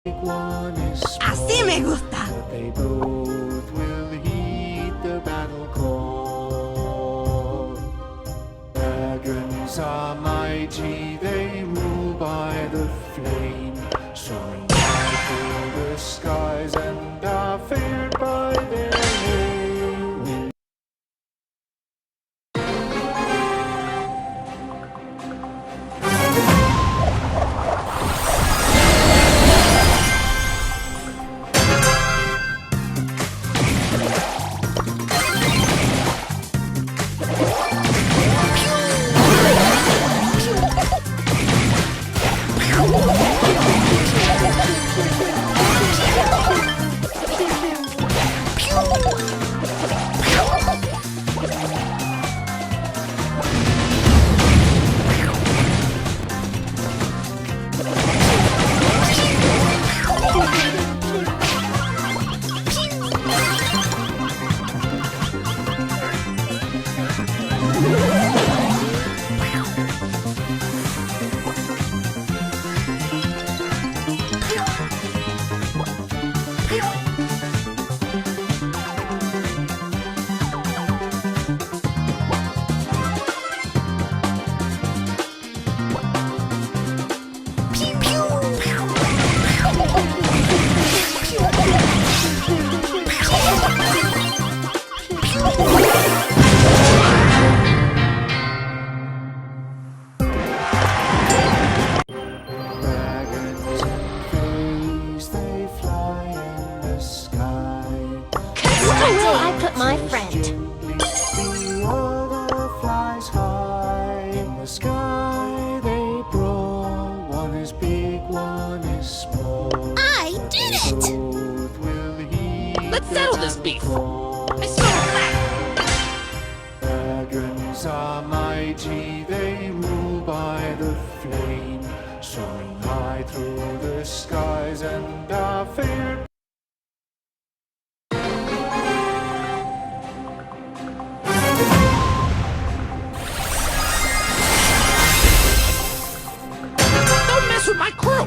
One is Así me gusta. but they both will heed the battle call. Dragons are mighty, they rule by the flame, soaring high through the skies and are feared by their name. Dragons and fairies, they fly in the sky. Where will I put my friend? The other flies high in the sky. They brawl. One is big, one is small. I did it! Both will heed Let's the settle this beef. call. I saw that. Dragons are mighty, they rule by the flame, soaring high through the skies and are feared. Don't mess with my crew.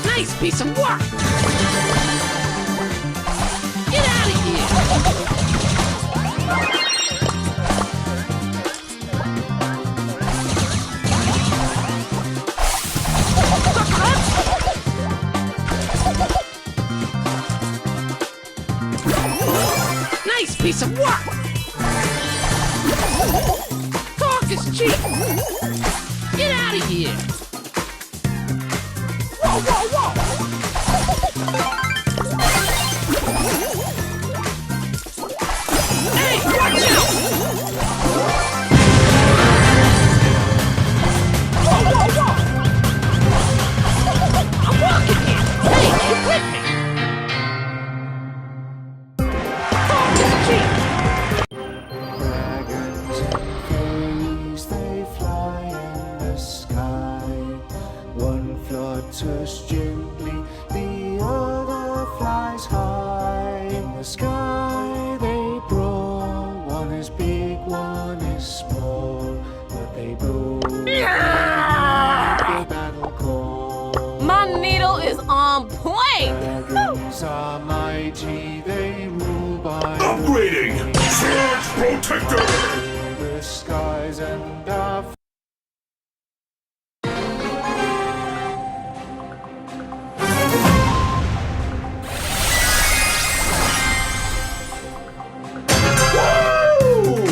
Nice piece of work. Get out of here. Nice piece of work. Talk is cheap. Get out of here. Whoa, whoa, whoa. Hey, watch out. Whoa, whoa, whoa. I'm walking here. Hey, you with me. Talk is cheap. Dragons and fairies, they fly in the sky. One flutters gently, the other flies high. In the sky they brawl. One is big, one is small, but they both heed the battle call. My needle is on point! Dragons are mighty, they rule by Upgrading! Surge Protector! the skies and are Woo!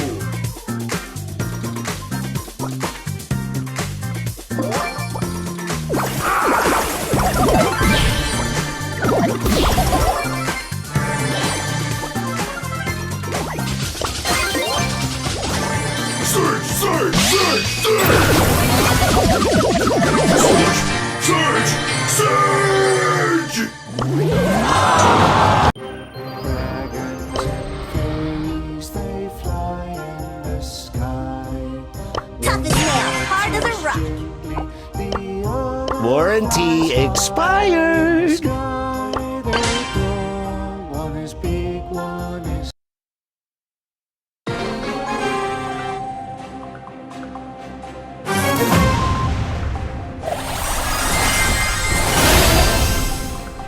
Warranty expired. Sky they grow, one is big, one is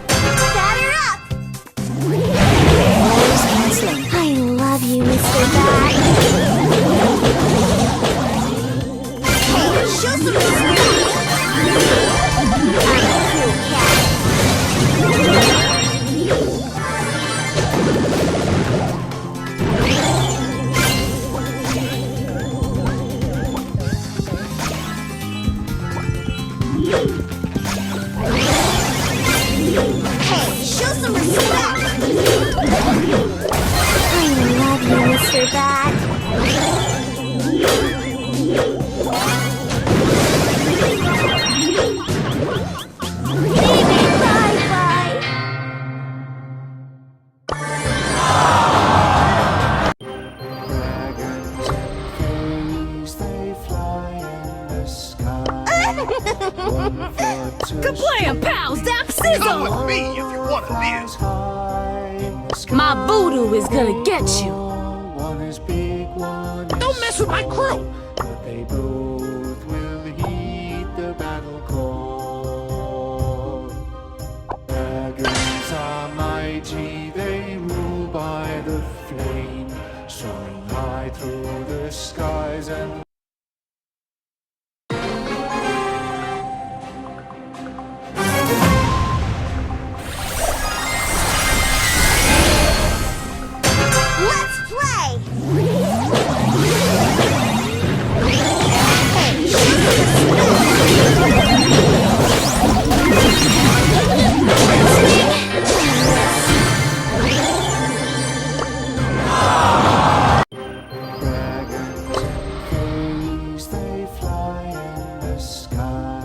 Batter up! I love you, Mr. Bat. Hey, show some respect! I'm a cool cat. Hey, show some respect! I love you, Mr. Bat. Baby, bye-bye. dragons and fairies, they fly in the sky. One flutters Kablam, pow, zap, Come sizzle! with me if you want to live. high in the sky. My voodoo is gonna get you. One is big, one is Don't mess with my crew. but they both will heed the battle call. Dragons are mighty, they rule by the flame, soaring high through the skies and Let's play! dragons and fairies, they fly in the sky.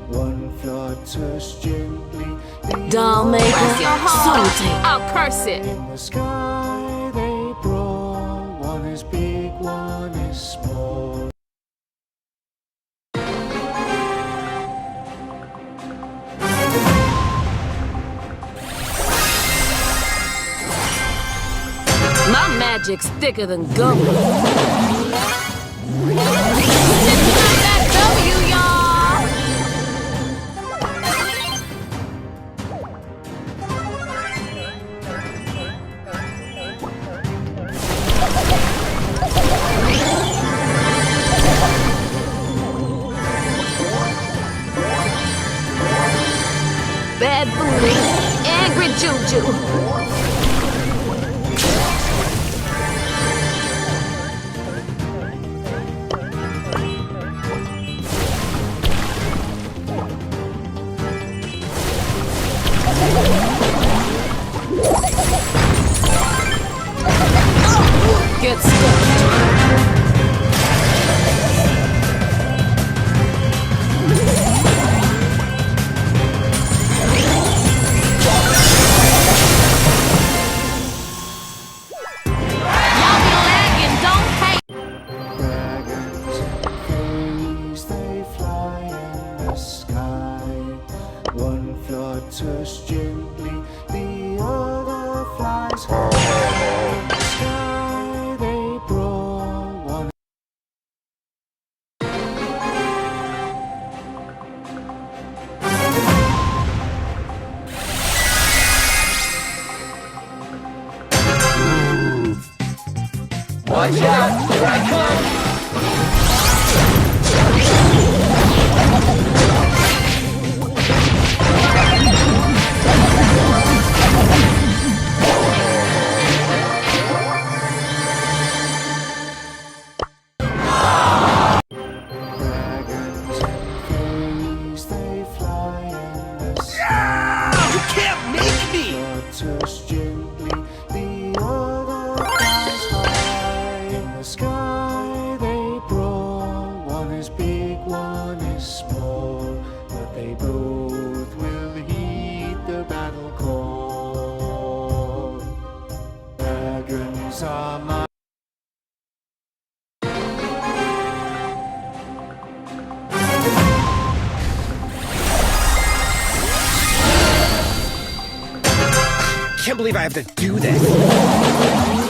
One flutters gently, the Doll maker, Bless your heart. salty. I'll curse it. in the sky they grow. One is big, one is small. My magic's thicker than gum. That W, y'all! Bad booty, angry juju. Get stuck. Y'all be lagging, don't hate. Dragons and fairies, they fly in the sky. One flutters gently, the other flies high. In the sky they grow. One Watch out! Here I come! dragons and fairies, they fly in the sky. You can't make me! Flutters gently, the other flies high. In the sky they can't believe I have to do this.